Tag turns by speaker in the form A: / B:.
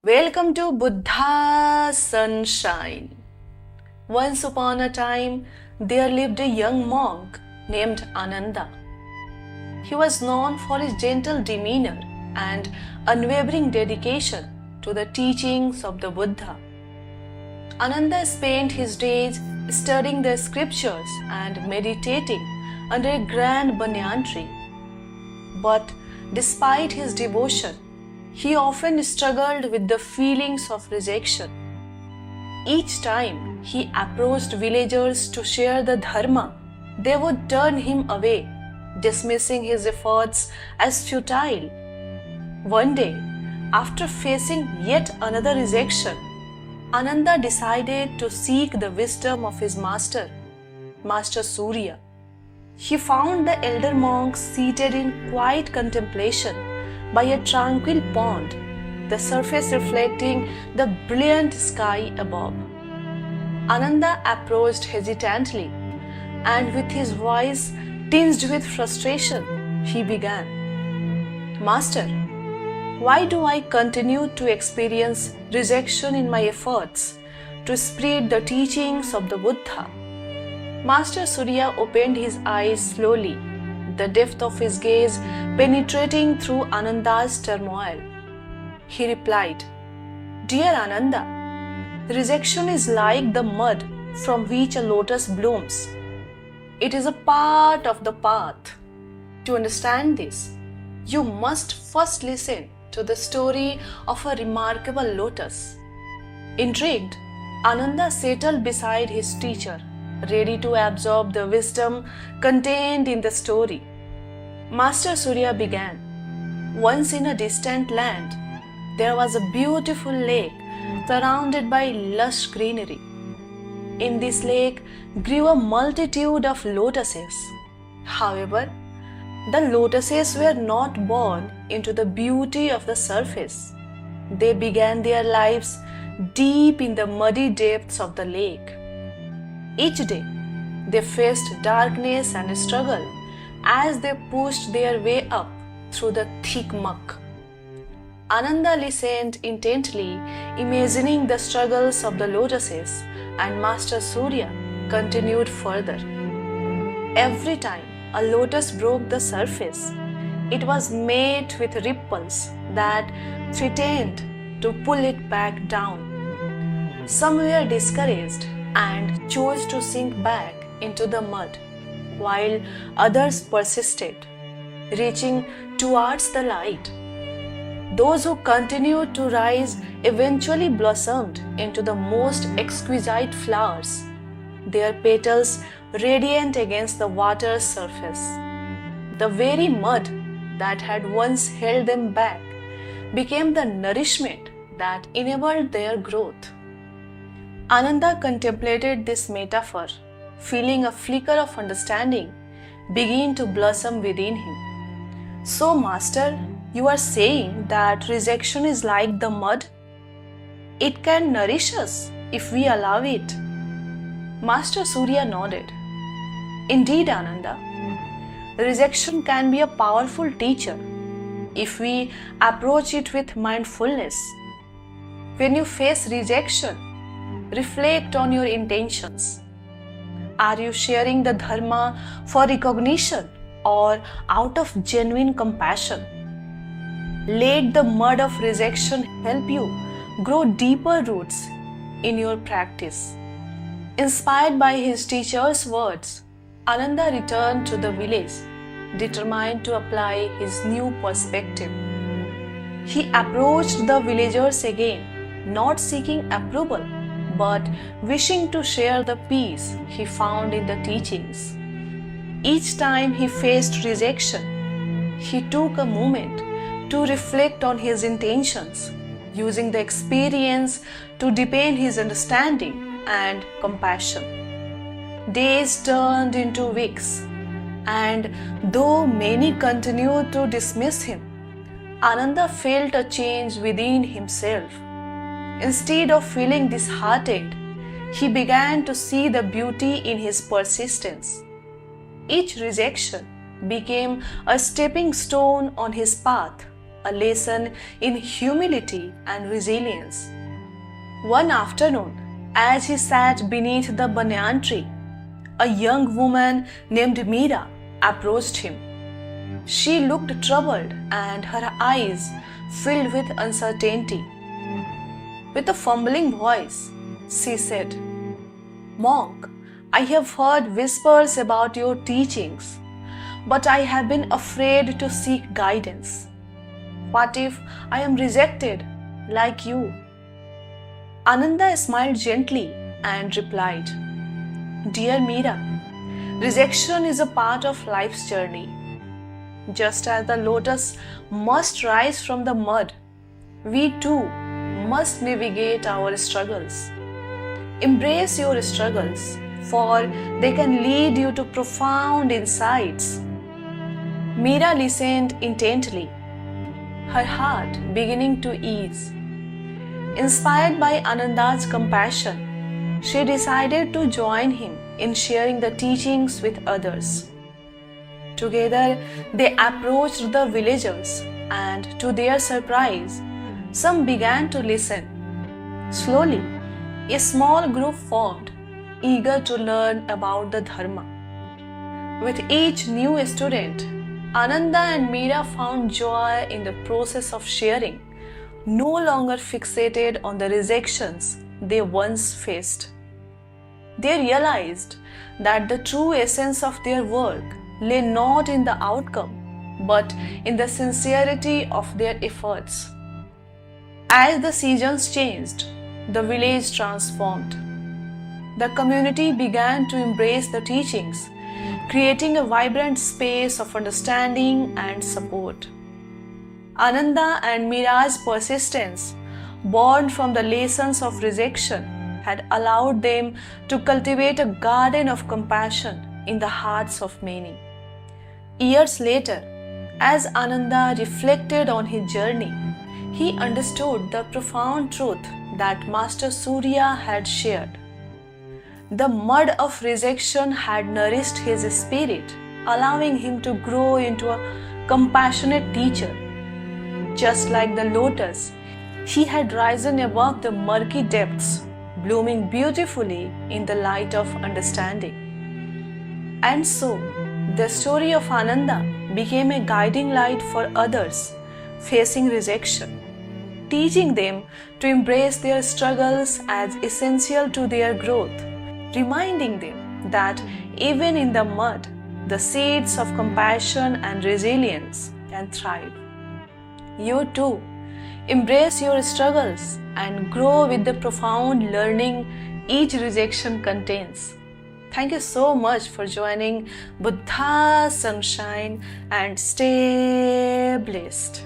A: Welcome to Buddha Sunshine. Once upon a time, there lived a young monk named Ananda. He was known for his gentle demeanor and unwavering dedication to the teachings of the Buddha. Ananda spent his days studying the scriptures and meditating under a grand banyan tree. But despite his devotion, he often struggled with the feelings of rejection. Each time he approached villagers to share the dharma, they would turn him away, dismissing his efforts as futile. One day, after facing yet another rejection, Ananda decided to seek the wisdom of his master, Master Surya. He found the elder monk seated in quiet contemplation by a tranquil pond, the surface reflecting the brilliant sky above. Ananda approached hesitantly, and with his voice tinged with frustration, he began, "Master, why do I continue to experience rejection in my efforts to spread the teachings of the Buddha?" Master Surya opened his eyes slowly, the depth of his gaze penetrating through Ananda's turmoil. He replied, "Dear Ananda, rejection is like the mud from which a lotus blooms. It is a part of the path. To understand this, you must first listen to the story of a remarkable lotus." Intrigued, Ananda settled beside his teacher, ready to absorb the wisdom contained in the story. Master Surya began, "Once in a distant land, there was a beautiful lake surrounded by lush greenery. In this lake grew a multitude of lotuses. However, the lotuses were not born into the beauty of the surface. They began their lives deep in the muddy depths of the lake. Each day, they faced darkness and struggle as they pushed their way up through the thick muck." Ananda listened intently, imagining the struggles of the lotuses, and Master Surya continued further. Every time a lotus broke the surface, it was met with ripples that threatened to pull it back down. Some were discouraged and chose to sink back into the mud, while others persisted, reaching towards the light. Those who continued to rise eventually blossomed into the most exquisite flowers, their petals radiant against the water's surface. The very mud that had once held them back became the nourishment that enabled their growth. Ananda contemplated this metaphor, feeling a flicker of understanding begin to blossom within him. "So, Master, you are saying that rejection is like the mud? It can nourish us if we allow it." Master Surya nodded. "Indeed, Ananda, rejection can be a powerful teacher if we approach it with mindfulness. When you face rejection, reflect on your intentions. Are you sharing the dharma for recognition or out of genuine compassion? Let the mud of rejection help you grow deeper roots in your practice." Inspired by his teacher's words, Ananda returned to the village, determined to apply his new perspective. He approached the villagers again, not seeking approval, but wishing to share the peace he found in the teachings. Each time he faced rejection, he took a moment to reflect on his intentions, using the experience to deepen his understanding and compassion. Days turned into weeks, and though many continued to dismiss him, Ananda felt a change within himself. Instead of feeling disheartened, he began to see the beauty in his persistence. Each rejection became a stepping stone on his path a lesson in humility and resilience. One afternoon, as he sat beneath the banyan tree, a young woman named Meera approached him. She looked troubled and her eyes filled with uncertainty. With a fumbling voice, she said, "Monk, I have heard whispers about your teachings, but I have been afraid to seek guidance. What if I am rejected like you?" Ananda smiled gently and replied, "Dear Meera, rejection is a part of life's journey. Just as the lotus must rise from the mud, we too must navigate our struggles. Embrace your struggles, for they can lead you to profound insights." Meera listened intently, her heart beginning to ease. Inspired by Ananda's compassion, she decided to join him in sharing the teachings with others. Together, they approached the villagers, and to their surprise, some began to listen. Slowly, a small group formed, eager to learn about the Dharma. With each new student, Ananda and Meera found joy in the process of sharing, no longer fixated on the rejections they once faced. They realized that the true essence of their work lay not in the outcome, but in the sincerity of their efforts. As the seasons changed, the village transformed. The community began to embrace the teachings, creating a vibrant space of understanding and support. Ananda and Meera's persistence, born from the lessons of rejection, had allowed them to cultivate a garden of compassion in the hearts of many. Years later, as Ananda reflected on his journey, he understood the profound truth that Master Surya had shared. The mud of rejection had nourished his spirit, allowing him to grow into a compassionate teacher. Just like the lotus, he had risen above the murky depths, blooming beautifully in the light of understanding. And so, the story of Ananda became a guiding light for others facing rejection, teaching them to embrace their struggles as essential to their growth, reminding them that even in the mud, the seeds of compassion and resilience can thrive. You too, embrace your struggles and grow with the profound learning each rejection contains. Thank you so much for joining Buddha Sunshine, and stay blessed.